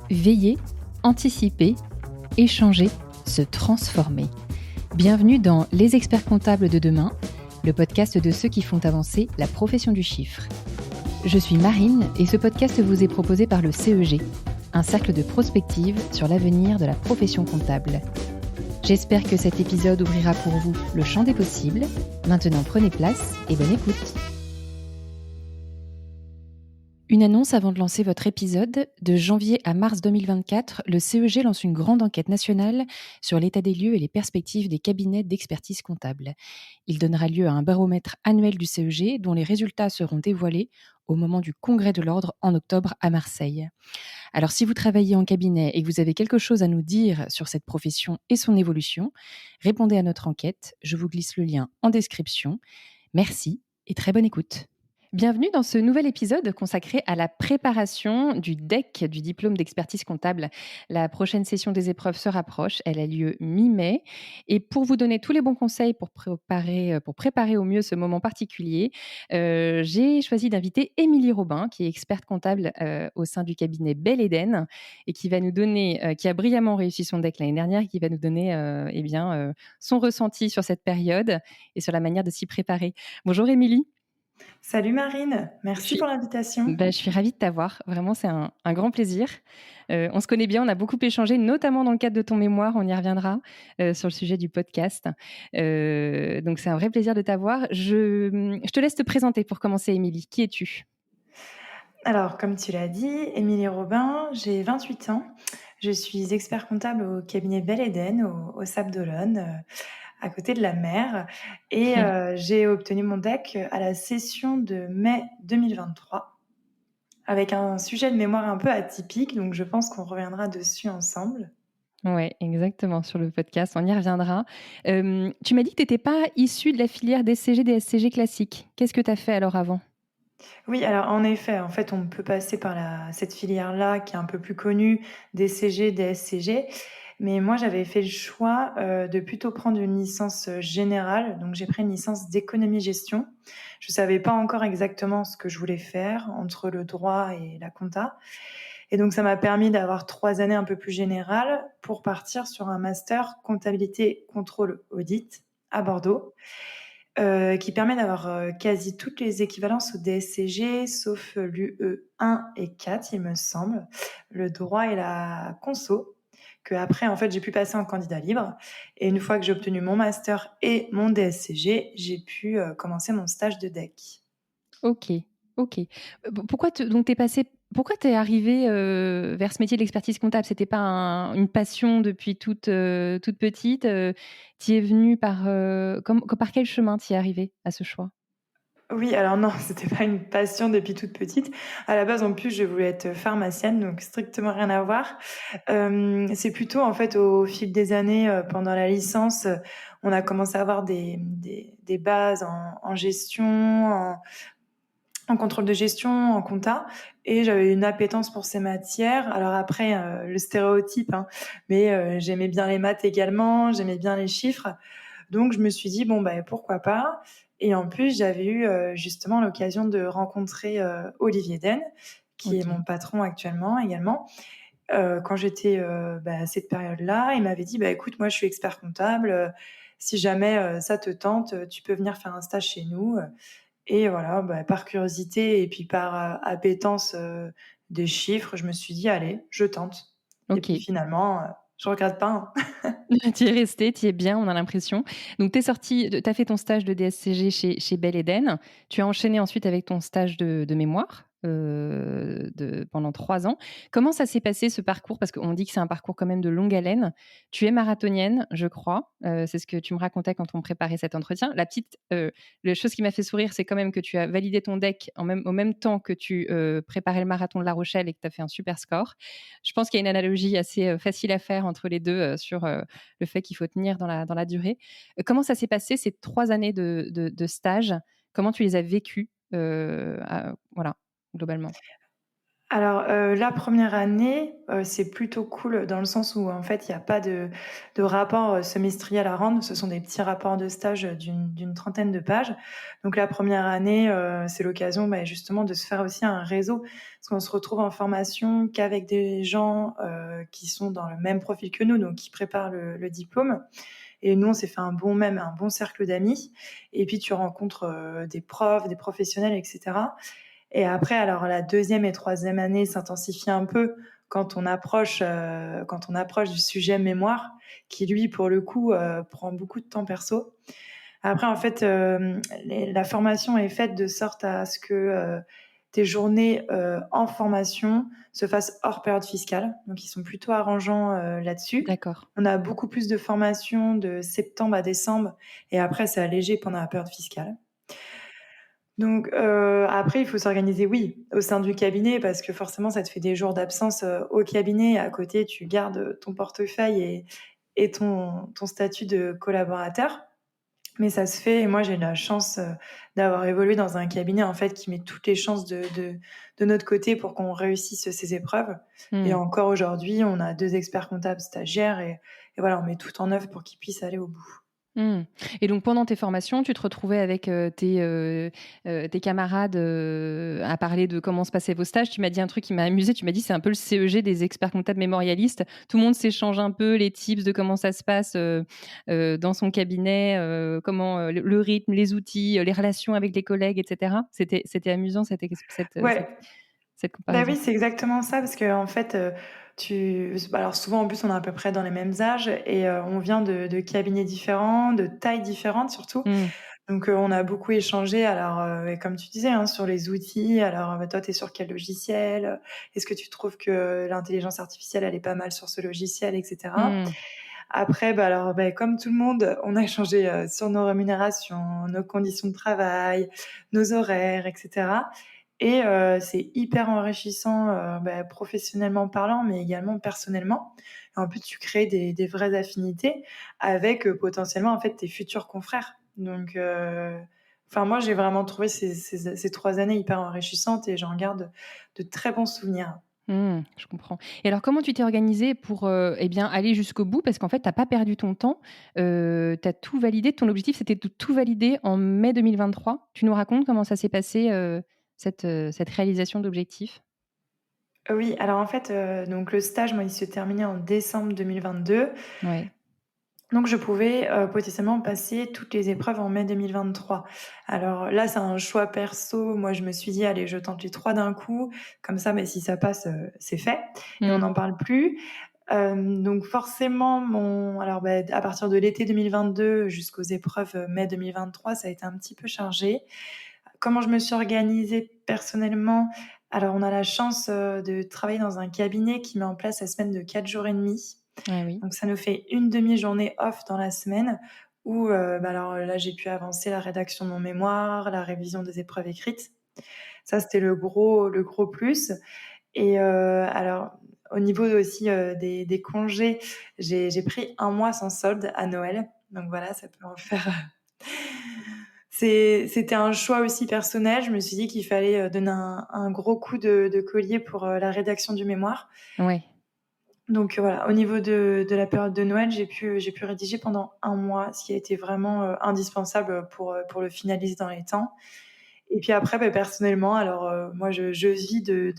Veiller, anticiper, échanger, se transformer. Bienvenue dans Les experts comptables de demain, le podcast de ceux qui font avancer la profession du chiffre. Je suis Marine et ce podcast vous est proposé par le CEG, un cercle de prospective sur l'avenir de la profession comptable. J'espère que cet épisode ouvrira pour vous le champ des possibles. Maintenant, prenez place et bonne écoute. Une annonce avant de lancer votre épisode. De janvier à mars 2024, le CEG lance une grande enquête nationale sur l'état des lieux et les perspectives des cabinets d'expertise comptable. Il donnera lieu à un baromètre annuel du CEG dont les résultats seront dévoilés au moment du Congrès de l'Ordre en octobre à Marseille. Alors si vous travaillez en cabinet et que vous avez quelque chose à nous dire sur cette profession et son évolution, répondez à notre enquête. Je vous glisse le lien en description. Merci et très bonne écoute. Bienvenue dans ce nouvel épisode consacré à la préparation du DEC, du diplôme d'expertise comptable. La prochaine session des épreuves se rapproche, elle a lieu mi-mai. Et pour vous donner tous les bons conseils pour préparer au mieux ce moment particulier, j'ai choisi d'inviter Émilie Robin, qui est experte comptable au sein du cabinet Belle Eden et qui va nous donner, qui a brillamment réussi son DEC l'année dernière et qui va nous donner son ressenti sur cette période et sur la manière de s'y préparer. Bonjour Émilie. Salut Marine, Je merci suis, pour l'invitation. je suis ravie de t'avoir. Vraiment, c'est un grand plaisir. On se connaît bien, on a beaucoup échangé, notamment dans le cadre de ton mémoire. On y reviendra sur le sujet du podcast. Donc, c'est un vrai plaisir de t'avoir. Je te laisse te présenter pour commencer, Émilie. Qui es-tu ? Alors, comme tu l'as dit, Émilie Robin, j'ai 28 ans. Je suis expert comptable au cabinet Belle Eden, au Sable d'Olonne, à côté de la mer. Et j'ai obtenu mon DEC à la session de mai 2023, avec un sujet de mémoire un peu atypique, donc je pense qu'on reviendra dessus ensemble. Oui, exactement, sur le podcast. On y reviendra. Tu m'as dit que tu n'étais pas issue de la filière DSCG, DSCG classique. Qu'est-ce que tu as fait alors avant ? Oui, alors en effet, en fait, on peut passer par cette filière-là qui est un peu plus connue, DCG, DSCG. Mais moi, j'avais fait le choix de plutôt prendre une licence générale. Donc, j'ai pris une licence d'économie-gestion. Je savais pas encore exactement ce que je voulais faire entre le droit et la compta. Et donc, ça m'a permis d'avoir 3 années un peu plus générales pour partir sur un master comptabilité, contrôle, audit à Bordeaux. Qui permet d'avoir quasi toutes les équivalences au DSCG, sauf l'UE 1 et 4, il me semble, le droit et la conso, que après, en fait, j'ai pu passer en candidat libre. Et une fois que j'ai obtenu mon master et mon DSCG, j'ai pu commencer mon stage de DEC. Ok, ok. Pourquoi t'es arrivée vers ce métier de l'expertise comptable ? C'était pas une passion depuis toute petite. T'y es venue par quel chemin t'y es arrivée à ce choix ? Oui, alors non, c'était pas une passion depuis toute petite. À la base, en plus, je voulais être pharmacienne, donc strictement rien à voir. C'est plutôt, en fait, au fil des années, pendant la licence, on a commencé à avoir des bases en gestion, en contrôle de gestion, en compta, et j'avais une appétence pour ces matières. Alors après, le stéréotype, hein, mais j'aimais bien les maths également, j'aimais bien les chiffres. Donc, je me suis dit, bon, bah, pourquoi pas. Et en plus, j'avais eu justement l'occasion de rencontrer Olivier Den, qui est Ok. mon patron actuellement également. Quand j'étais à cette période-là, il m'avait dit, bah, écoute, moi, je suis expert comptable. Si jamais ça te tente, tu peux venir faire un stage chez nous. Et voilà, bah, par curiosité et puis par appétence des chiffres, je me suis dit, allez, je tente. Et Ok. puis finalement, je regrette pas, hein. Tu y es resté, tu y es bien, on a l'impression. Donc, tu as fait ton stage de DSCG chez Belle Eden. Tu as enchaîné ensuite avec ton stage de mémoire pendant 3 ans. Comment ça s'est passé ce parcours ? Parce qu'on dit que c'est un parcours quand même de longue haleine. Tu es marathonienne, je crois. C'est ce que tu me racontais quand on préparait cet entretien. La chose qui m'a fait sourire, c'est quand même que tu as validé ton DEC au même temps que tu préparais le marathon de La Rochelle et que tu as fait un super score. Je pense qu'il y a une analogie assez facile à faire entre les deux sur le fait qu'il faut tenir dans la durée. Comment ça s'est passé ces 3 années de stage ? Comment tu les as vécues voilà, globalement ? Alors, la première année, c'est plutôt cool dans le sens où, en fait, il y a pas de rapport, semestriel à rendre. Ce sont des petits rapports de stage, d'une trentaine de pages. Donc la première année, c'est l'occasion, justement de se faire aussi un réseau. Parce qu'on se retrouve en formation qu'avec des gens, qui sont dans le même profil que nous, donc qui préparent le diplôme. Et nous, on s'est fait un bon cercle d'amis. Et puis tu rencontres, des profs, des professionnels et cetera. Et après, alors la deuxième et troisième année s'intensifie un peu quand on approche du sujet mémoire, qui lui, pour le coup, prend beaucoup de temps perso. Après, en fait, la formation est faite de sorte à ce que tes journées en formation se fassent hors période fiscale. Donc, ils sont plutôt arrangeants là-dessus. D'accord. On a beaucoup plus de formations de septembre à décembre, et après, c'est allégé pendant la période fiscale. Donc après, il faut s'organiser, oui, au sein du cabinet parce que forcément, ça te fait des jours d'absence, au cabinet. À côté, tu gardes ton portefeuille et ton statut de collaborateur. Mais ça se fait et moi, j'ai la chance, d'avoir évolué dans un cabinet, en fait, qui met toutes les chances de notre côté pour qu'on réussisse ces épreuves. Et Mmh. encore aujourd'hui, on a 2 experts comptables stagiaires et voilà, on met tout en œuvre pour qu'ils puissent aller au bout. Mmh. Et donc pendant tes formations, tu te retrouvais avec, tes camarades, à parler de comment se passaient vos stages. Tu m'as dit un truc qui m'a amusé. Tu m'as dit: «C'est un peu le CEG des experts comptables mémorialistes». Tout le monde s'échange un peu les tips de comment ça se passe, dans son cabinet, comment, le rythme, les outils, les relations avec les collègues et cetera. C'était amusant Ouais. cette Bah comparaison. oui, c'est exactement ça parce qu'en fait, alors souvent en plus on est à peu près dans les mêmes âges et on vient de cabinets différents, de tailles différentes surtout. Mmh. Donc on a beaucoup échangé alors, et comme tu disais, hein, sur les outils. Alors, toi, tu es sur quel logiciel? Est-ce que tu trouves que l'intelligence artificielle, elle est pas mal sur ce logiciel et cetera? Mmh. Après, alors, comme tout le monde, on a échangé, sur nos rémunérations, nos conditions de travail, nos horaires et cetera. Et c'est hyper enrichissant, professionnellement parlant, mais également personnellement. Et en plus, tu crées des vraies affinités avec, potentiellement, en fait, tes futurs confrères. Donc enfin moi, j'ai vraiment trouvé ces 3 années hyper enrichissantes et j'en garde de très bons souvenirs. Mmh, je comprends. Et alors comment tu t'es organisée pour, eh bien, aller jusqu'au bout? Parce qu'en fait, tu as pas perdu ton temps, tu as tout validé. Ton objectif, c'était de tout valider en mai 2023. Tu nous racontes comment ça s'est passé, cette réalisation d'objectif? Oui, alors en fait, donc le stage, moi, il se terminait en décembre 2022. Ouais. Donc je pouvais, potentiellement passer toutes les épreuves en mai 2023. Alors là, c'est un choix perso. Moi, je me suis dit: «Allez, je tente les 3 d'un coup, comme ça, si ça passe, c'est fait et on Mmh. n'en parle plus». Donc forcément, à partir de l'été 2022 jusqu'aux épreuves, mai 2023, ça a été un petit peu chargé. Comment je me suis organisée personnellement? Alors on a la chance, de travailler dans un cabinet qui met en place la semaine de 4 jours et demi. Ah oui. Donc ça nous fait une demi-journée off dans la semaine où, alors là, j'ai pu avancer la rédaction de mon mémoire, la révision des épreuves écrites. Ça, c'était le gros plus. Et alors au niveau aussi, des congés, j'ai pris un mois sans solde à Noël. Donc voilà, ça peut en faire c'était un choix aussi personnel. Je me suis dit qu'il fallait, donner un gros coup de collier pour, la rédaction du mémoire. Ouais. Donc voilà, au niveau de la période de Noël, j'ai pu rédiger pendant un mois, ce qui a été vraiment, indispensable, pour le finaliser dans les temps. Et puis après, personnellement, alors, moi je vis de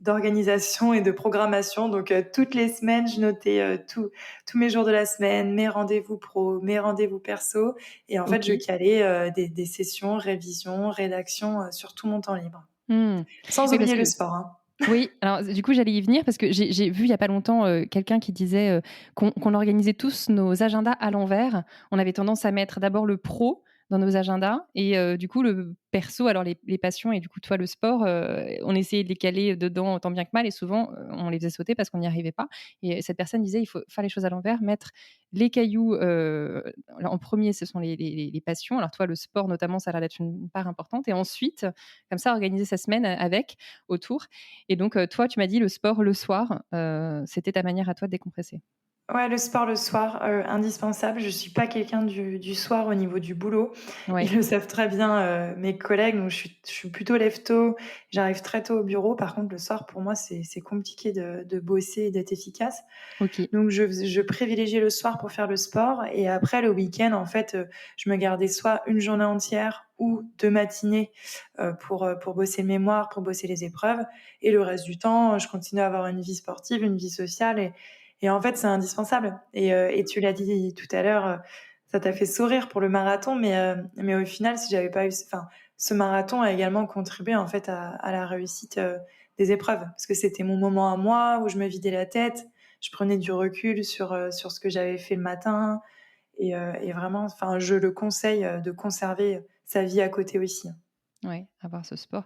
d'organisation et de programmation. Donc toutes les semaines, je notais, tous mes jours de la semaine, mes rendez-vous pro, mes rendez-vous perso. Et en fait, je OK. calais, des sessions, révisions, rédaction, sur tout mon temps libre. Mmh. Sans Oui, parce oublier le que sport, hein. oui, alors du coup, j'allais y venir parce que j'ai vu il y a pas longtemps, quelqu'un qui disait, qu'on organisait tous nos agendas à l'envers. On avait tendance à mettre d'abord le pro dans nos agendas et du coup le perso, alors les passions et du coup toi le sport, on essayait de les caler dedans tant bien que mal et souvent, on les faisait sauter parce qu'on n'y arrivait pas et cette personne disait: «Il faut faire les choses à l'envers, mettre les cailloux, en premier, ce sont les passions». Alors toi le sport notamment, ça a l'air d'être une part importante et ensuite, comme ça organiser sa semaine avec, autour et donc, toi, tu m'as dit le sport le soir, c'était ta manière à toi de décompresser? Ouais, le sport le soir, indispensable. Je suis pas quelqu'un du soir au niveau du boulot. Ils Ouais, le savent très bien, mes collègues, donc je suis plutôt lève tôt, j'arrive très tôt au bureau. Par contre, le soir, pour moi, c'est compliqué de bosser et d'être efficace. OK. Donc je privilégiais le soir pour faire le sport et après le week-end, en fait, je me gardais soit une journée entière ou 2 matinées, pour bosser le mémoire, pour bosser les épreuves et le reste du temps, je continuais à avoir une vie sportive, une vie sociale et en fait, c'est indispensable et tu l'as dit tout à l'heure, ça t'a fait sourire pour le marathon mais au final, si j'avais pas eu ce marathon a également contribué, en fait, à la réussite, des épreuves. Parce que c'était mon moment à moi où je me vidais la tête, je prenais du recul sur ce que j'avais fait le matin et vraiment, enfin, je le conseille, de conserver sa vie à côté aussi. Ouais, avoir ce sport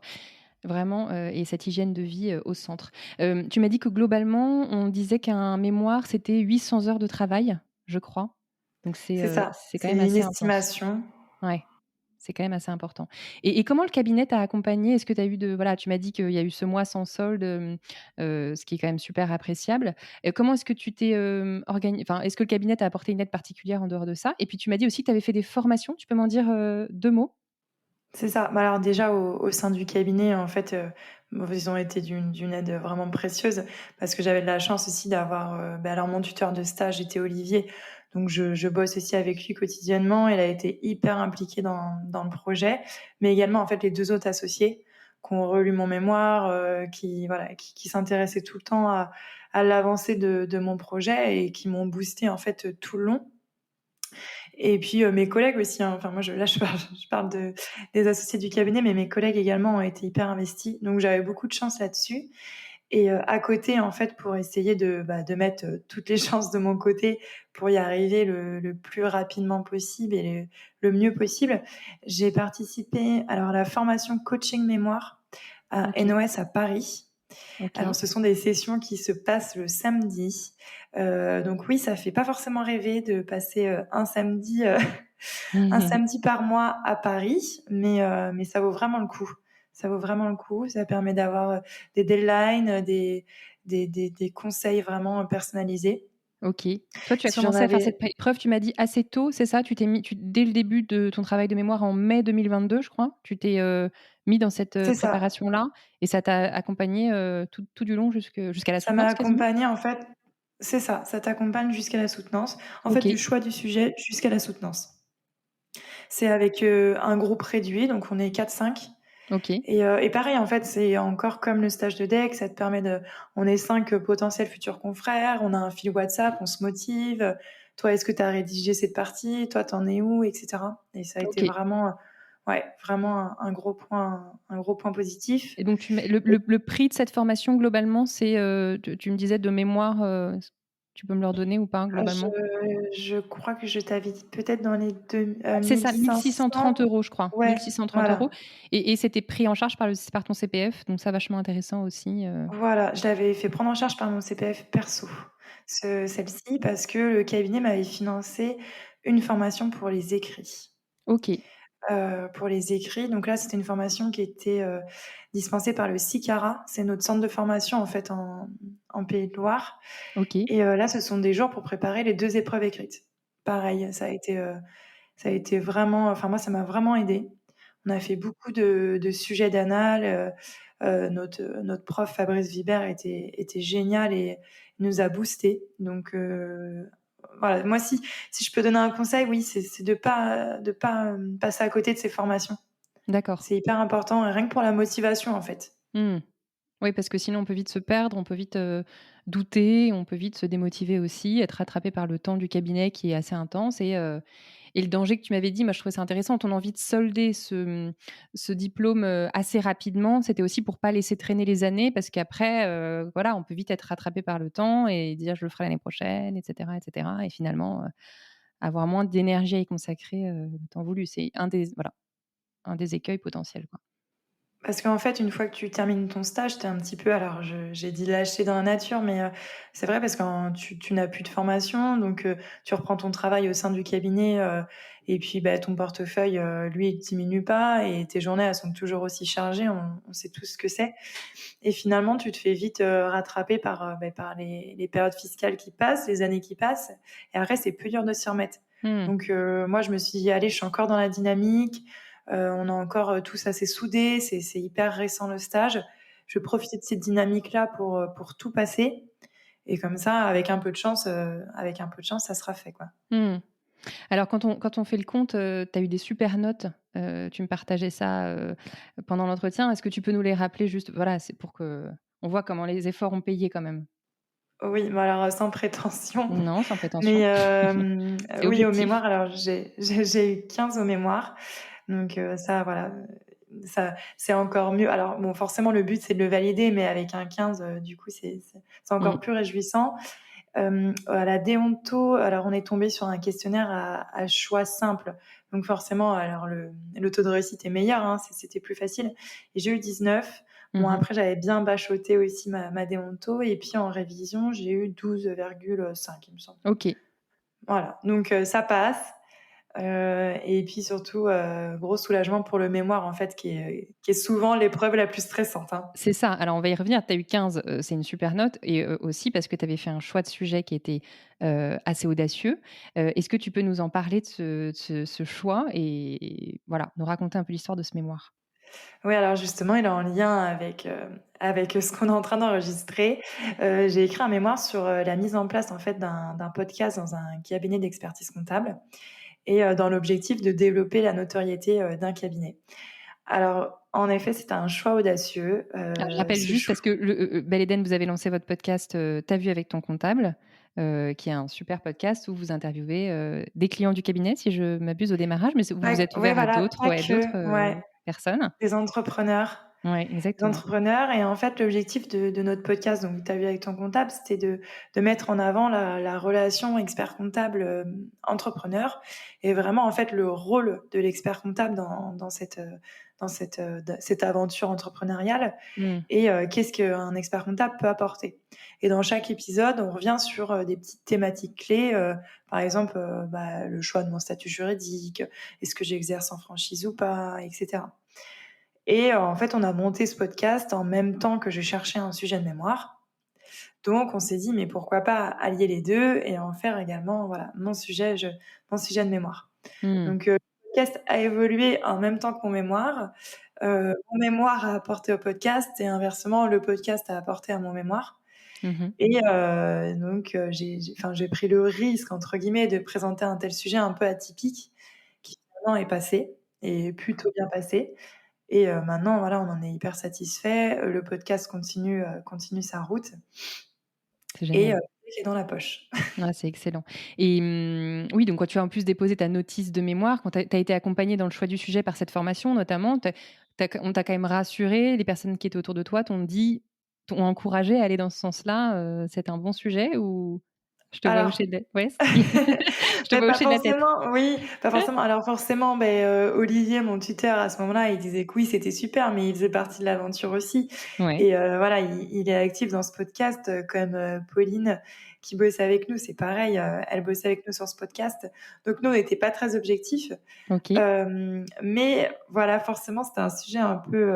vraiment, et cette hygiène de vie, au centre. Tu m'as dit que globalement, on disait qu'un mémoire, c'était 800 heures de travail, je crois. Donc C'est ça, c'est quand c'est même une assez intense. estimation. Ouais, c'est quand même assez important et comment le cabinet t'a accompagné? Est-ce que tu as eu de voilà, tu m'as dit qu'il y a eu ce mois sans solde, ce qui est quand même super appréciable. Comment est-ce que tu t'es, enfin, est-ce que le cabinet t'a apporté une aide particulière en dehors de ça? Et puis tu m'as dit aussi que tu avais fait des formations, tu peux m'en dire, 2 mots? C'est ça. Bah, alors déjà au sein du cabinet, en fait, ils ont été d'une aide vraiment précieuse parce que j'avais de la chance aussi d'avoir, alors mon tuteur de stage était Olivier, donc je bosse aussi avec lui quotidiennement. Il a été hyper impliqué dans le projet, mais également, en fait, les 2 autres associés qui ont relu mon mémoire, qui voilà, qui s'intéressaient tout le temps à l'avancée de mon projet et qui m'ont boosté en fait, tout le long. Et puis, mes collègues aussi, hein, enfin moi je parle de des associés du cabinet, mais mes collègues également ont été hyper investis, donc j'avais beaucoup de chance là-dessus et à côté, en fait, pour essayer de mettre, toutes les chances de mon côté pour y arriver le plus rapidement possible et le mieux possible, j'ai participé alors à la formation coaching mémoire à OK, NOS à Paris. Alors, OK. ce sont des sessions qui se passent le samedi. Donc oui, ça fait pas forcément rêver de passer, un samedi par mois à Paris, mais ça vaut vraiment le coup. Ça vaut vraiment le coup. Ça permet d'avoir, des deadlines, des conseils vraiment personnalisés. OK. Toi, tu as Si j'en commencé à faire avais cette épreuve, tu m'as dit assez tôt, c'est ça? Tu t'es mis dès le début de ton travail de mémoire en mai 2022, je crois, tu t'es, mis dans cette, c'est ça. préparation-là et ça t'a accompagné, tout du long jusqu'à la Ça m'a soutenance quasiment? accompagnée en fait c'est ça t'accompagne jusqu'à la soutenance. En fait, du OK, choix du sujet jusqu'à la soutenance. C'est avec, un groupe réduit, donc on est 4-5 OK, et pareil, en fait, c'est encore comme le stage de DEC, ça te permet de on est 5 potentiels futurs confrères, on a un fil WhatsApp, on se motive, «Toi, est-ce que tu as rédigé cette partie? Toi, tu en es où?» et cetera et ça a été OK vraiment, ouais, vraiment un gros point positif. et donc tu mets le prix de cette formation globalement, c'est, tu me disais de mémoire, tu peux me le redonner ou pas Ah, globalement? je crois que je t'avais dit peut-être dans les C'est ça, 1 500. 1 630 € je crois, Ouais, 1 630 € voilà. et c'était pris en charge par ton CPF, donc ça vachement intéressant aussi, Voilà, je l'avais fait prendre en charge par mon CPF perso, celle-ci, parce que le cabinet m'avait financé une formation OK, pour les écrits. Donc là, c'était une formation qui était, dispensée par le SICARA. C'est notre centre de formation, en fait, en Pays de Loire OK. et là, ce sont des jours pour préparer les 2 épreuves écrites. Pareil, ça a été vraiment enfin moi, ça m'a vraiment aidée. On a fait beaucoup de sujets d'anal, notre prof Fabrice Vibert était génial et nous a boostés. Donc voilà, moi si je peux donner un conseil, oui, c'est de pas passer à côté de ces formations. D'accord. C'est hyper important, rien que pour la motivation, en fait. Mmh. Oui, parce que sinon on peut vite se perdre, on peut vite, douter, on peut vite se démotiver aussi, être rattrapé par le temps du cabinet qui est assez intense et le danger que tu m'avais dit, moi je trouvais ça intéressant, ton envie de solder ce diplôme, assez rapidement, c'était aussi pour pas laisser traîner les années parce qu'après, voilà, on peut vite être rattrapé par le temps et dire: «Je le ferai l'année prochaine» et cetera et finalement, avoir moins d'énergie à y consacrer, le temps voulu. C'est un des voilà, un des écueils potentiels, quoi. Parce qu'en fait, une fois que tu termines ton stage, tu es un petit peu alors j'ai dit lâché dans la nature, mais c'est vrai parce que tu n'as plus de formation, donc tu reprends ton travail au sein du cabinet, et puis, bah, ton portefeuille, lui, il diminue pas et tes journées, elles sont toujours aussi chargées, on sait tous ce que c'est et finalement, tu te fais vite, rattraper par les périodes fiscales qui passent, les années qui passent et après, c'est plus dur de s'y remettre. Mmh. Donc moi, je me suis dit: «Allez, je suis encore dans la dynamique, on est encore, tous assez soudés, c'est hyper récent le stage. Je vais profiter de cette dynamique-là pour tout passer et comme ça, avec un peu de chance, ça sera fait, quoi». Mmh. Alors quand on fait le compte, tu as eu des super notes, tu me partageais ça, pendant l'entretien. Est-ce que tu peux nous les rappeler juste? Voilà, c'est pour qu'on voit comment les efforts ont payé quand même. Oui, bah, alors, sans prétention, Non, sans mais prétention. C'est oui, au objectif. mémoire, alors j'ai eu 15 au mémoire, donc ça, voilà, ça c'est encore mieux. Alors bon, forcément, le but, c'est de le valider, mais avec un 15, du coup, c'est encore Mmh. plus réjouissant. À la déonto, alors on est tombé sur un questionnaire à choix simple, donc forcément, alors le taux de réussite est meilleur, hein, c'était plus facile et j'ai eu 19. Bon Mmh. après j'avais bien bachoté aussi ma déonto et puis en révision, j'ai eu 12,5 il me semble. OK. Voilà, donc ça passe, et puis surtout, gros soulagement pour le mémoire en fait qui est souvent l'épreuve la plus stressante, hein. C'est ça. Alors on va y revenir. Tu as eu 15, c'est une super note et aussi parce que tu avais fait un choix de sujet qui était, assez audacieux. Est-ce que tu peux nous en parler de ce choix et voilà, nous raconter un peu l'histoire de ce mémoire? Oui, alors justement, il est en lien avec ce qu'on est en train d'enregistrer. J'ai écrit un mémoire sur, la mise en place, en fait, d'un podcast dans un cabinet d'expertise comptable et dans l'objectif de développer la notoriété, d'un cabinet. Alors, en effet, c'était un choix audacieux, Alors je rappelle ce juste choix parce que Belle Éden, vous avez lancé votre podcast, «Tu vu avec ton comptable», qui est un super podcast où vous interviewez, des clients du cabinet, si je m'abuse au démarrage, mais vous pas vous êtes ouais, ouvert à voilà, d'autres pas ouais, d'autres, que, ouais, personnes? des entrepreneurs. Ouais, Des exactement. entrepreneurs et en fait, l'objectif de notre podcast, donc tu as vu avec ton comptable, c'était de mettre en avant la relation expert comptable, entrepreneur et vraiment, en fait, le rôle de l'expert comptable dans cette aventure entrepreneuriale Mmh. et qu'est-ce qu'un expert comptable peut apporter. Et dans chaque épisode, on revient sur, des petites thématiques clés, par exemple, bah, le choix de mon statut juridique, est-ce que j'exerce en franchise ou pas, et cetera. Et en fait, on a monté ce podcast en même temps que je cherchais un sujet de mémoire. Donc on s'est dit: «Mais pourquoi pas allier les 2 et en faire également, voilà, mon sujet de mémoire?» Mmh. Donc le podcast a évolué en même temps que mon mémoire. Mon mémoire a apporté au podcast et inversement, le podcast a apporté à mon mémoire Mmh mh. et donc j'ai pris «le risque» entre guillemets de présenter un tel sujet un peu atypique qui finalement est passé et plutôt bien passé. Et maintenant, voilà, on en est hyper satisfait. Le podcast continue sa route C'est et génial. le chèque est dans la poche. Ah, c'est excellent et oui, donc quand tu as en plus déposé ta notice de mémoire, quand tu as été accompagnée dans le choix du sujet par cette formation notamment, on t'a quand même rassuré, les personnes qui étaient autour de toi t'ont encouragé à aller dans ce sens-là, c'était un bon sujet ou je te vois Alors, hocher de la ouais, je te mais vois pas hocher de la tête. forcément, oui, pas forcément. Alors forcément, Olivier, mon tuteur, à ce moment-là, il disait que oui, c'était super, mais il faisait partie de l'aventure aussi. Ouais, Et voilà, il est actif dans ce podcast, comme Pauline qui bosse avec nous, c'est pareil, elle bossait avec nous sur ce podcast. Donc nous, on n'était pas très objectifs. OK. Mais voilà, forcément, c'était un sujet un peu,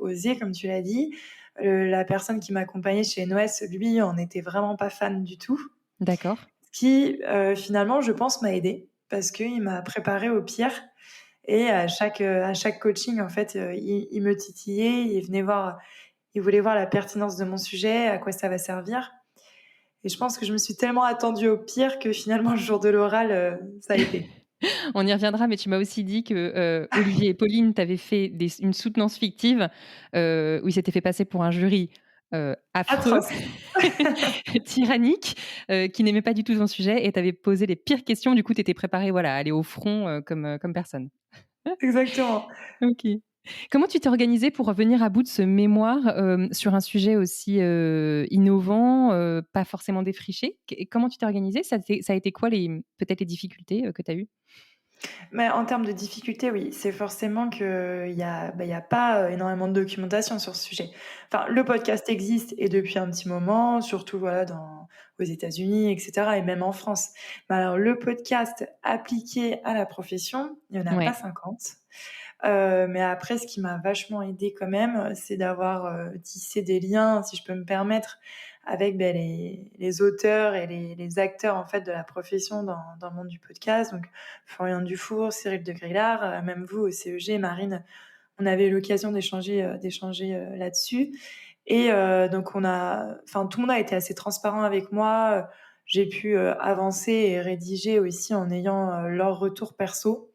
osé, comme tu l'as dit. La personne qui m'accompagnait chez NOS, lui, en était vraiment pas fan du tout. D'accord. Ce qui, finalement, je pense, m'a aidée parce qu'il m'a préparée au pire et à chaque coaching, en fait, il me titillait, il voulait voir la pertinence de mon sujet, à quoi ça va servir et je pense que je me suis tellement attendue au pire que finalement, le jour de l'oral, ça a été. On y reviendra, mais tu m'as aussi dit que, Olivier et Pauline t'avaient fait une soutenance fictive, où ils s'étaient fait passer pour un jury, affreux, Atroce. tyrannique, qui n'aimait pas du tout ton sujet et t'avait posé les pires questions. Du coup, tu étais préparée, voilà, à aller au front, comme personne. Exactement. OK. Comment tu t'es organisée pour venir à bout de ce mémoire, sur un sujet aussi, innovant, pas forcément défriché? Comment tu t'es organisée? Ça a été quoi peut-être les difficultés, que tu as eues? Mais en termes de difficulté, oui, c'est forcément qu'il y a pas, énormément de documentation sur ce sujet. Enfin, le podcast existe et depuis un petit moment, surtout, voilà, aux États-Unis et cetera et même en France. Mais alors le podcast appliqué à la profession, il y en a pas Ouais. 50. Mais après, ce qui m'a vachement aidée quand même, c'est d'avoir, tissé des liens, si je peux me permettre, avec, les auteurs et les acteurs, en fait, de la profession dans le monde du podcast. Donc Florian Dufour, Cyril de Grillard, même vous au CEG, Marine, on avait eu l'occasion d'échanger, là-dessus et donc tout le monde a été assez transparent avec moi, j'ai pu, avancer et rédiger aussi en ayant, leur retour perso.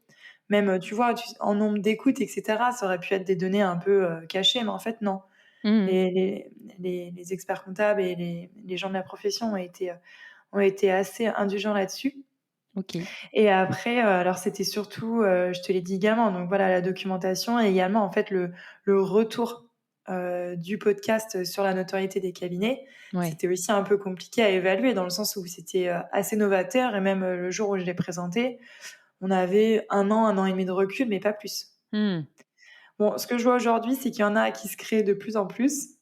Même, tu vois, en nombre d'écoutes et cetera, ça aurait pu être des données un peu, cachées, mais en fait non. Mmh. Les experts comptables et les gens de la profession ont été assez indulgents là-dessus. OK. Et après, alors c'était surtout, je te l'ai dit également, donc voilà, la documentation et également, en fait, le retour, du podcast sur la notoriété des cabinets. Ouais. C'était aussi un peu compliqué à évaluer dans le sens où c'était, assez novateur et même, le jour où je l'ai présenté, on avait un an et demi de recul, mais pas plus. Mmh. Bon, ce que je vois aujourd'hui, c'est qu'il y en a qui se créent de plus en plus,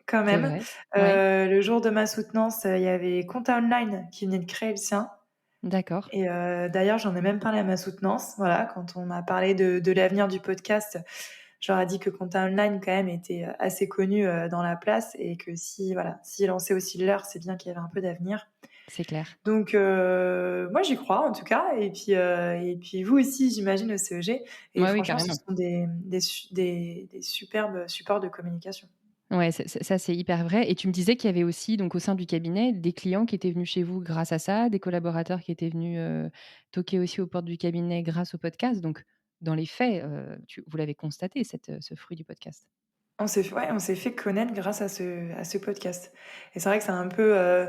quand C'est même. vrai. Ouais. Le jour de ma soutenance, il y avait Compta Online qui venait de créer le sien D'accord. et d'ailleurs, j'en ai même parlé à ma soutenance. Voilà, quand on m'a parlé de l'avenir du podcast, je leur ai dit que Compta Online, quand même, était, assez connu, dans la place et que si, voilà, s'ils lançaient aussi le leur, c'est bien qu'il y avait un peu d'avenir. C'est clair. Donc moi j'y crois en tout cas et puis vous aussi j'imagine au CEG et Ouais, oui, franchement ce carrément. sont des superbes supports de communication. Ouais, ça, c'est hyper vrai et tu me disais qu'il y avait aussi donc au sein du cabinet, des clients qui étaient venus chez vous grâce à ça, des collaborateurs qui étaient venus, toquer aussi aux portes du cabinet grâce au podcast donc dans les faits, vous l'avez constaté ce fruit du podcast? On s'est fait connaître grâce à ce podcast et c'est vrai que ça a un peu,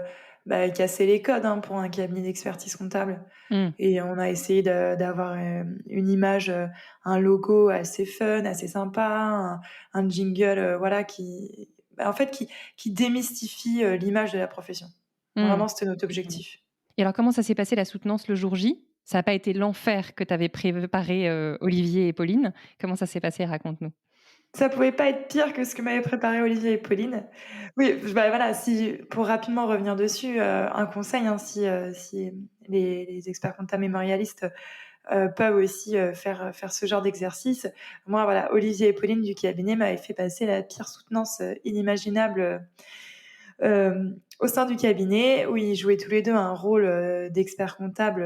cassé les codes, hein, pour un cabinet d'expertise comptable Mmh. et on a essayé d'avoir, une image, un logo assez fun, assez sympa, un jingle, voilà en fait qui démystifie, l'image de la profession. Mmh. Vraiment, c'était notre Génial. objectif. Et alors comment ça s'est passé la soutenance le jour J? Ça a pas été l'enfer que t'avais préparé, Olivier et Pauline? Comment ça s'est passé? Raconte-nous. Ça pouvait pas être pire que ce que m'avaient préparé Olivier et Pauline. Oui, voilà, si pour rapidement revenir dessus, un conseil, hein, si les experts comptables mémorialistes, peuvent aussi, faire ce genre d'exercice. Moi, voilà, Olivier et Pauline du cabinet m'avaient fait passer la pire soutenance, inimaginable, au sein du cabinet où ils jouaient tous les 2 un rôle, d'experts comptables,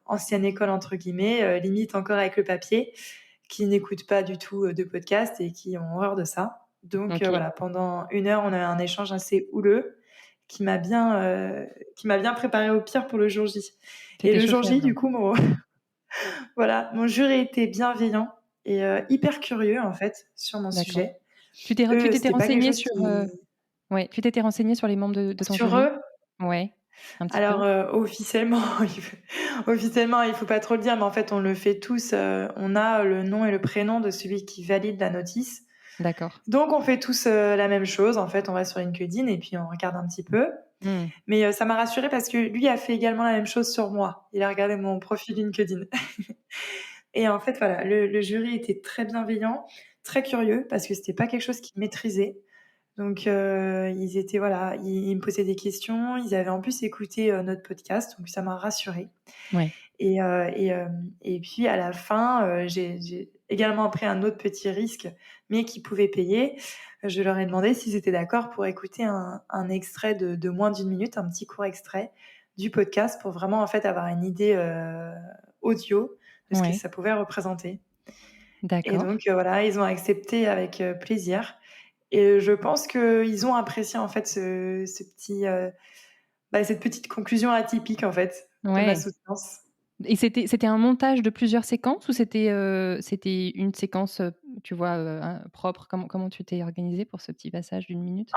«ancienne école» entre guillemets, limite encore avec le papier, qui n'écoutent pas du tout, de podcast et qui ont horreur de ça. Donc OK. voilà, pendant 1 heure, on a eu un échange assez houleux qui m'a bien, heu, qui m'a bien préparée au pire pour le jour J. Tu Et étais le jour chauffée à J, blanc. du coup, mon jury était bienveillant et hyper curieux, en fait, sur mon D'accord. sujet. Tu t'étais C'était pas quelque renseignée chose sur, qui ouais, tu t'étais renseignée sur les membres de ton sur jury? eux. Ouais, un petit Alors, peu? officiellement, officiellement, il faut pas trop le dire, mais en fait, on le fait tous, on a le nom et le prénom de celui qui valide la notice. D'accord. Donc on fait tous, la même chose. En fait, on va sur LinkedIn et puis on regarde un petit peu. Mmh. Mais, ça m'a rassurée parce que lui a fait également la même chose sur moi. Il a regardé mon profil LinkedIn. Et en fait, voilà, le jury était très bienveillant, très curieux parce que c'était pas quelque chose qu'ils maîtrisaient. Donc, ils étaient voilà, ils me posaient des questions. Ils avaient en plus écouté, notre podcast, donc ça m'a rassurée. Ouais. Et puis à la fin, j'ai également pris un autre petit risque, mais qui pouvait payer. Je leur ai demandé s'ils étaient d'accord pour écouter un extrait de moins d'une minute, un petit court extrait du podcast pour vraiment, en fait, avoir une idée, audio de ce que Ouais. ça pouvait représenter. Et D'accord. donc, voilà, ils ont accepté avec, plaisir et je pense qu'ils ont apprécié, en fait, ce petit, cette petite conclusion atypique, en fait, de ma Ouais. soutenance. Et c'était un montage de plusieurs séquences ou c'était une séquence, tu vois, propre? Comment tu t'es organisée pour ce petit passage d'une minute?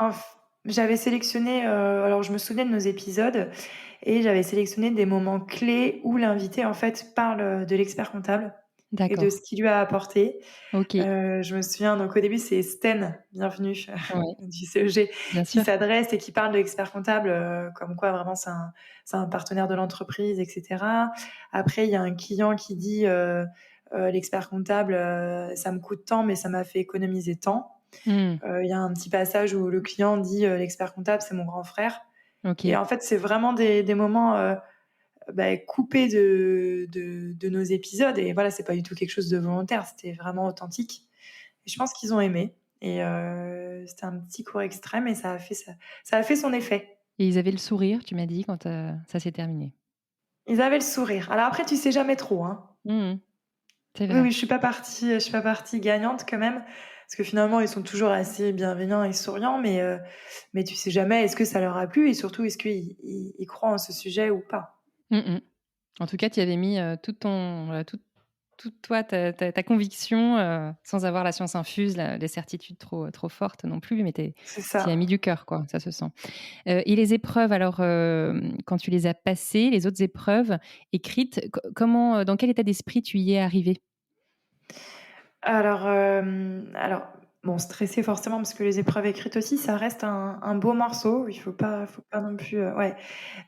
J'avais sélectionné, alors je me souvenais de nos épisodes et j'avais sélectionné des moments clés où l'invité, en fait, parle, de l'expert comptable et de D'accord. ce qu'il lui a apporté. OK. Je me souviens donc au début, c'est Sten, bienvenue, Ouais, du CEG, bien qui sûr. s'adresse et qui parle de l'expert comptable, comme quoi vraiment c'est un partenaire de l'entreprise et cetera. Après, il y a un client qui dit, «L'expert comptable, ça me coûte tant, mais ça m'a fait économiser tant». Mmh. Il y a un petit passage où le client dit, «L'expert comptable, c'est mon grand frère». Et OK. en fait, c'est vraiment des moments, coupés de nos épisodes et voilà, c'est pas du tout quelque chose de volontaire, c'était vraiment authentique et je pense qu'ils ont aimé et c'était un petit court extrême et ça a fait son effet. Et ils avaient le sourire, tu m'as dit, quand, ça s'est terminé? Ils avaient le sourire. Alors après, tu sais jamais trop, hein. Mmh. C'est Oui, vrai. oui, je suis pas partie gagnante quand même, parce que finalement, ils sont toujours assez bienveillants et souriants, mais tu sais jamais est-ce que ça leur a plu et surtout est-ce qu'ils croient en ce sujet ou pas? Mmh mh. En tout cas, tu y avais mis, toute ton voilà, toute toi, ta conviction, sans avoir la science infuse, les certitudes trop fortes non plus, mais C'est tu y as mis ça. du cœur, quoi, ça se sent. Et les épreuves alors, quand tu les as passées, les autres épreuves écrites, comment, dans quel état d'esprit tu y es arrivé? Alors bon, stressée forcément parce que les épreuves écrites aussi, ça reste un beau morceau. Il faut pas non plus, ouais.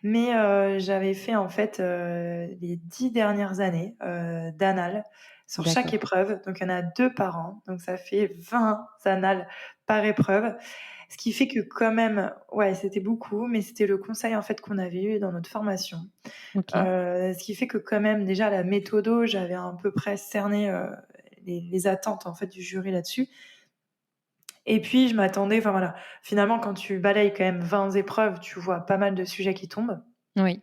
Mais j'avais fait en fait, les 10 dernières années, d'annales sur chaque D'accord. épreuve. Donc il y en a 2 par an, donc ça fait 20 annales par épreuve. Ce qui fait que quand même ouais, c'était beaucoup, mais c'était le conseil en fait qu'on avait eu dans notre formation. OK. Ce qui fait que quand même déjà la méthodo, j'avais à peu près cerné, les attentes en fait du jury là-dessus et puis je m'attendais enfin voilà, finalement quand tu balayes quand même 20 épreuves, tu vois pas mal de sujets qui tombent. Oui.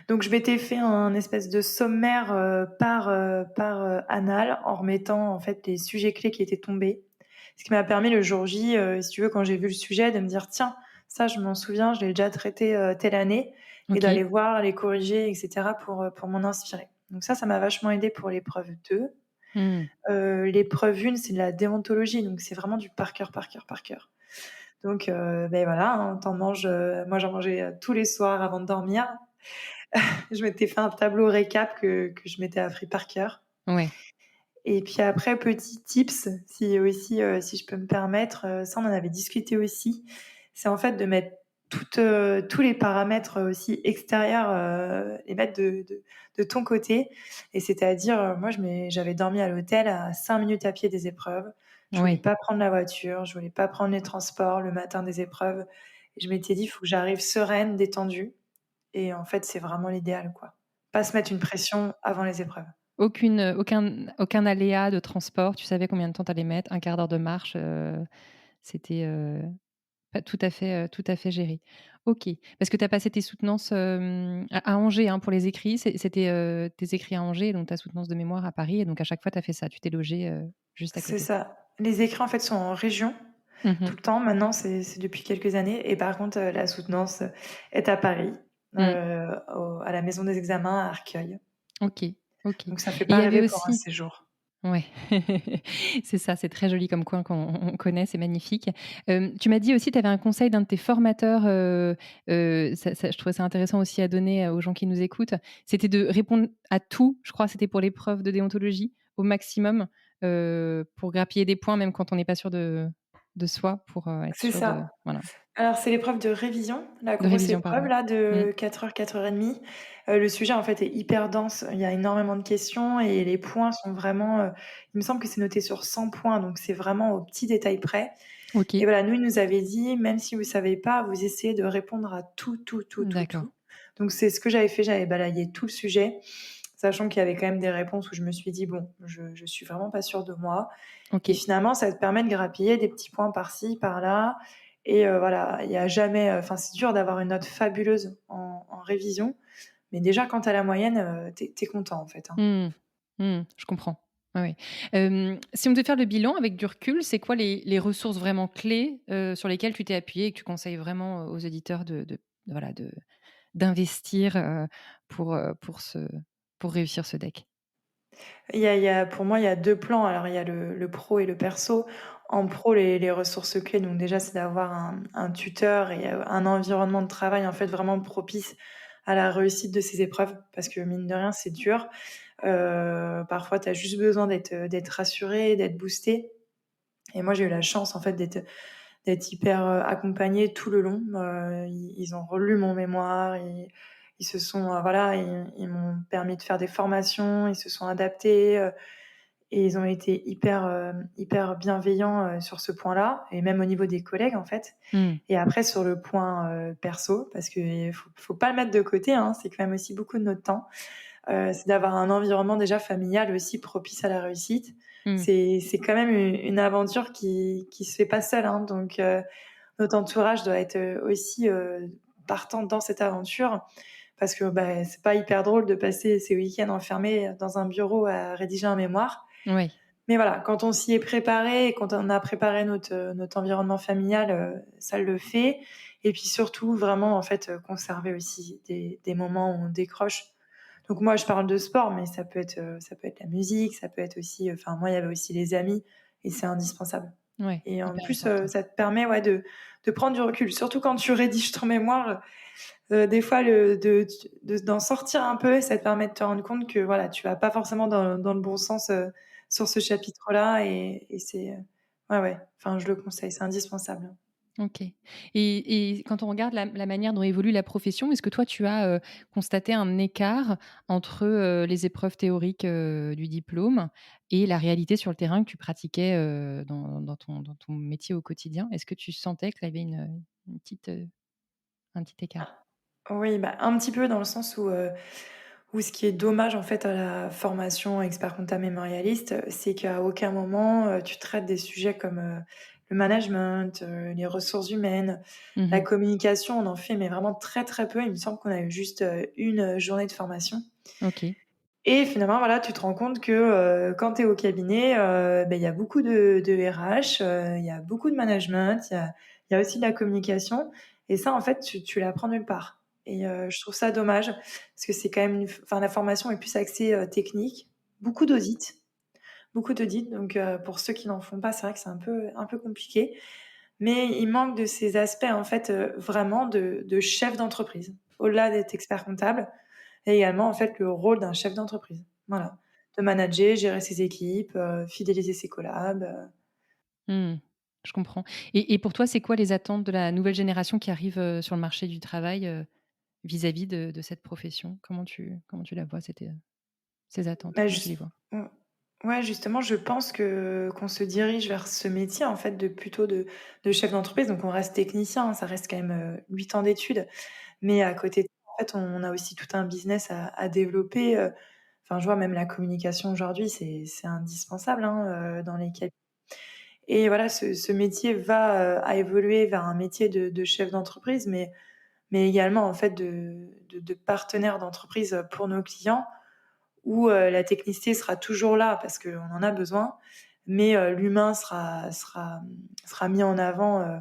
Donc je m'étais fait un espèce de sommaire, annale en remettant en fait les sujets clés qui étaient tombés. Ce qui m'a permis le jour J, si tu veux, quand j'ai vu le sujet, de me dire: «Tiens, ça je m'en souviens, je l'ai déjà traité, telle année» et OK. d'aller voir, les corriger et cetera pour m'en inspirer. Donc ça m'a vachement aidé pour l'épreuve 2. Mmh. L'épreuve 1, c'est de la déontologie, donc c'est vraiment du par cœur, par cœur, par cœur. Donc voilà, hein, tu manges, moi j'en mangeais, tous les soirs avant de dormir. Je m'étais fait un tableau récap que je m'étais appris par cœur Ouais. et puis après petit tips, si aussi, si je peux me permettre, ça on en avait discuté aussi, c'est en fait de mettre tous les paramètres, aussi extérieurs, les mettre de ton côté et c'est-à-dire, moi j'avais dormi à l'hôtel à 5 minutes à pied des épreuves. Je voulais Oui. pas prendre la voiture, je voulais pas prendre les transports le matin des épreuves et je m'étais dit: «Il faut que j'arrive sereine, détendue». Et en fait, c'est vraiment l'idéal, quoi. Pas se mettre une pression avant les épreuves. Aucun aléa de transport, tu savais combien de temps tu allais mettre, un quart d'heure de marche, c'était, pas tout à fait géré. OK. Parce que tu as passé tes soutenances, à Angers, hein, pour les écrits. C'était, tes écrits à Angers, donc ta soutenance de mémoire à Paris et donc à chaque fois tu as fait ça, tu t'es logée, juste à C'est côté? ça. Les écrits, en fait, sont en région, Mmh tout mh. le temps. Maintenant, c'est depuis quelques années et par contre, la soutenance, est à Paris, Mmh. au à la maison des examens à Arcueil. OK, OK. Et Donc ça fait il pas y avait rêver pour un aussi séjour. ouais, c'est ça, c'est très joli comme coin qu'on connaît, c'est magnifique. Tu m'as dit aussi, tu avais un conseil d'un de tes formateurs, ça je trouvais ça intéressant aussi à donner, aux gens qui nous écoutent. C'était de répondre à tout, je crois, c'était pour l'épreuve de déontologie, au maximum, pour grappiller des points, même quand on n'est pas sûr de soi, pour, être C'est sûr de ça. voilà, Alors, c'est l'épreuve de révision, la de grosse révision, épreuve pardon. là Mmh. de 4 heures, 4 heures et demie. Le sujet en fait est hyper dense, il y a énormément de questions et les points sont vraiment, il me semble que c'est noté sur 100 points, donc c'est vraiment au petit détail près et OK, voilà, nous, il nous avait dit: «Même si vous savez pas, vous essayez de répondre à tout, tout, tout, tout, d'accord. tout». Donc c'est ce que j'avais fait, j'avais balayé tout le sujet, sachant qu'il y avait quand même des réponses où je me suis dit: «Bon, je suis vraiment pas sûre de moi». Et OK. finalement, ça te permet de grappiller des petits points par-ci, par-là et voilà, il y a jamais, enfin, c'est dur d'avoir une note fabuleuse en révision, mais déjà quand tu as la moyenne, tu es content, en fait, hein. Mmh. Mmh. Je comprends. Ouais, ouais. Si on devait faire le bilan avec du recul, c'est quoi les ressources vraiment clés, sur lesquelles tu t'es appuyée et que tu conseilles vraiment, aux éditeurs voilà, d'investir, pour réussir ce deck? Il y a pour moi, il y a 2 plans. Alors il y a le pro et le perso. En pro, les ressources clés, donc déjà, c'est d'avoir un tuteur et un environnement de travail, en fait, vraiment propice à la réussite de ces épreuves parce que mine de rien, c'est dur. Parfois, tu as juste besoin d'être rassuré, d'être boosté. Et moi, j'ai eu la chance, en fait, d'être hyper accompagnée tout le long. Ils ont relu mon mémoire, ils se sont, voilà, ils m'ont permis de faire des formations, ils se sont adaptés, et ils ont été hyper bienveillants sur ce point-là, et même au niveau des collègues, en fait. Mmh. Et après, sur le point perso, parce qu'il faut pas le mettre de côté, hein, c'est quand même aussi beaucoup de notre temps. C'est d'avoir un environnement déjà familial aussi propice à la réussite. Mmh. C'est quand même une aventure qui se fait pas seule, hein, donc notre entourage doit être aussi partant dans cette aventure, parce que c'est pas hyper drôle de passer ses week-ends enfermés dans un bureau à rédiger un mémoire. Ouais. Mais voilà, quand on s'y est préparé et quand on a préparé notre environnement familial, ça le fait. Et puis surtout, vraiment, en fait, conserver aussi des moments où on décroche. Donc moi, je parle de sport, mais ça peut être la musique, ça peut être aussi, enfin moi, il y avait aussi les amis, et c'est indispensable. Ouais, Et en hyper plus, important. ça te permet, ouais, de prendre du recul. Surtout quand tu rédiges ton mémoire, des fois, d'en sortir un peu, ça te permet de te rendre compte que voilà, tu vas pas forcément dans le bon sens sur ce chapitre-là, et c'est ouais, enfin, je le conseille, c'est indispensable. OK. Et quand on regarde la manière dont évolue la profession, est-ce que toi tu as, constaté un écart entre, les épreuves théoriques, du diplôme et la réalité sur le terrain que tu pratiquais, dans ton métier au quotidien? Est-ce que tu sentais qu'il y avait une petite, un petit écart? Oui, bah, un petit peu dans le sens où ce qui est dommage, en fait, à la formation expert comptable mémorialiste, c'est qu'à aucun moment, tu traites des sujets comme, le management, les ressources humaines, la Mmh. communication. On en fait, mais vraiment très, très peu. Il me semble qu'on a eu juste, une journée de formation, OK. et finalement, voilà, tu te rends compte que, quand tu es au cabinet, il y a beaucoup de RH, il y a beaucoup de management, il y a aussi de la communication, et ça, en fait, tu l'apprends nulle part, et je trouve ça dommage parce que c'est quand même enfin, la formation est plus axée, technique, beaucoup d'audits, beaucoup d'audits, donc pour ceux qui n'en font pas, c'est vrai que c'est un peu compliqué, mais il manque de ces aspects, en fait, vraiment de chef d'entreprise. Au-delà d'être expert comptable, et également, en fait, le rôle d'un chef d'entreprise. Voilà. De manager, gérer ses équipes, fidéliser ses collabs, Mmh. Je comprends. Et pour toi, c'est quoi les attentes de la nouvelle génération qui arrive, sur le marché du travail, vis-à-vis de cette profession? Comment tu la vois, ces attentes? bah, Comment tu les jus vois? mmh, ouais, justement, je pense que qu'on se dirige vers ce métier, en fait, de chef d'entreprise. Donc on reste technicien, hein, ça reste quand même, 8 ans d'études. Mais à côté de ça, en fait, on a aussi tout un business à développer, enfin, je vois même la communication aujourd'hui, c'est indispensable, hein, dans les cabinets. Et voilà, ce métier va, à évoluer vers un métier de chef d'entreprise, mais également, en fait, de partenaire d'entreprise pour nos clients, où la technicité sera toujours là parce qu'on en a besoin, mais l'humain sera mis en avant,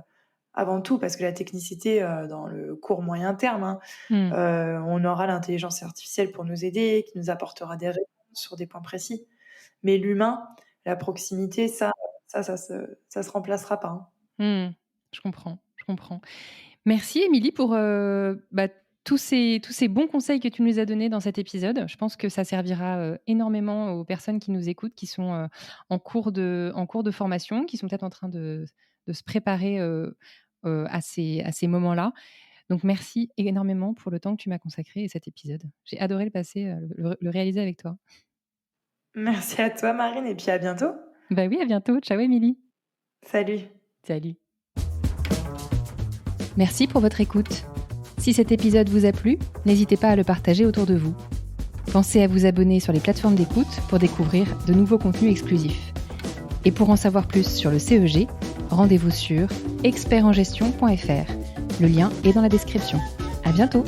avant tout, parce que la technicité, dans le court moyen terme, hein, Mmh. on aura l'intelligence artificielle pour nous aider, qui nous apportera des réponses sur des points précis. Mais l'humain, la proximité, ça se remplacera pas, hein. Mmh. Je comprends, je comprends. Merci Émilie pour, tous ces bons conseils que tu nous as donnés dans cet épisode. Je pense que ça servira, énormément aux personnes qui nous écoutent, qui sont, en cours de formation, qui sont peut-être en train de se préparer, à ces moments-là. Donc merci énormément pour le temps que tu m'as consacré et cet épisode. J'ai adoré le passer, le réaliser avec toi. Merci à toi, Marine, et puis à bientôt. Bah oui, à bientôt. Ciao Émilie. Salut. Salut. Merci pour votre écoute. Si cet épisode vous a plu, n'hésitez pas à le partager autour de vous. Pensez à vous abonner sur les plateformes d'écoute pour découvrir de nouveaux contenus exclusifs. Et pour en savoir plus sur le CEG, rendez-vous sur expertengestion.fr. Le lien est dans la description. À bientôt!